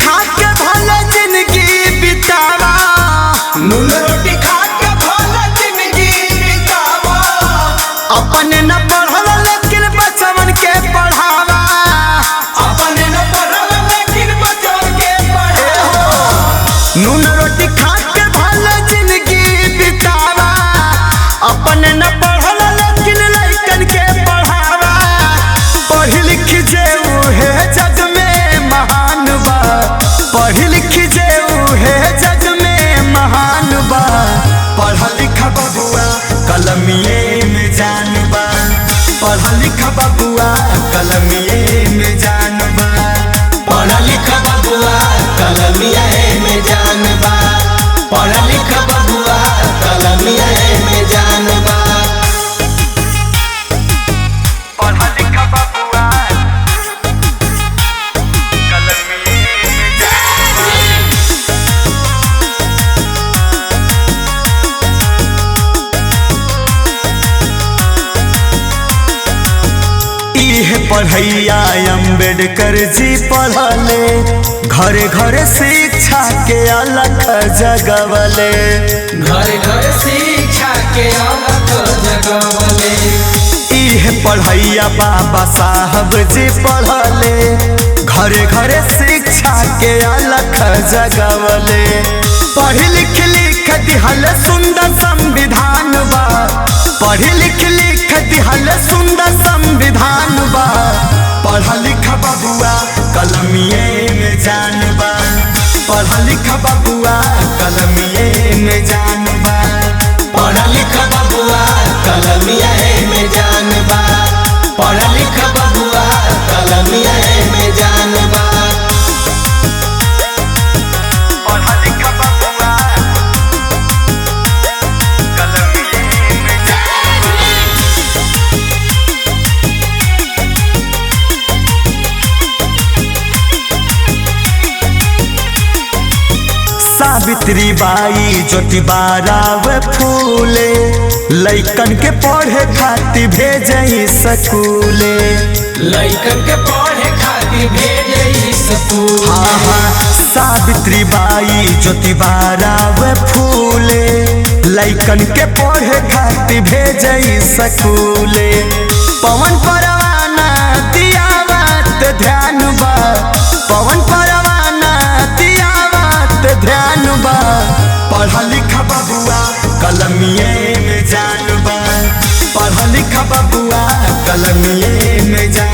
खा के भले जिंदगी बितावा, नून रोटी खा के भले जिंदगी बितावा। अपने न पढ़ल लेकिन बचवन के पढ़ावा, अपने न पढ़ल लेकिन बचवन के पढ़ावा। नून रोटी खा के भले जिंदगी बितावा, अपने न पढ़ल लेकिन लइकन के पढ़ावा। पढ़ लिख जे उहे जग में महान बा, पढ़ लिख जे उहे जग में महान बा। पढ़ लिख बबुआ कलमिए में जान बा, पढ़ लिख बबुआ कलमिए में जान बा। पढ़ लिख बबुआ कलमिया में जान बा, पढ़ लिख बबुआ कलमिया में जान बा। पढ़ लिख बबुआ कलमिए में जान बा। इहे पढ़ैया अम्बेडकर जी पढ़ले, घरे घरे शिक्षा के अलख जगवले। घर घर शिक्षा के अलख जगवले। इहे पढ़ैया बाबा साहब जी पढ़ले, घरे घरे शिक्षा के अलख जगवले। पढ़ लिख लिख दिहल सुंदर संविधान बा, पढ़ लिख लिख दिहल सुंदर संविधान बा। पढ़ लिख बबुआ कलमिए में जान बा, पढ़ लिख बबुआ कलमिए में जान बा। पढ़ लिख बबुआ कलमिया में जान बा, पढ़ लिख बबुआ कलमिया में जान बा। पढ़ लिख बबुआ कलमिए में जान बा। सावित्री बाई ज्योतिबा राव फूले, लइकन के पढ़े खातिर भेजई स्कूले। लइकन के पढ़े खातिर भेजे स्कूल। सावित्री बाई ज्योतिबा राव फूले, लइकन के पढ़े खातिर भेजई स्कूले। पवन परवाना दियावत ध्यान बा, पवन परवाना दियावत ध्यान बा। पढ़ लिख बबुआ कलमिए में जान बा, पढ़ लिख बबुआ कलमिए में जान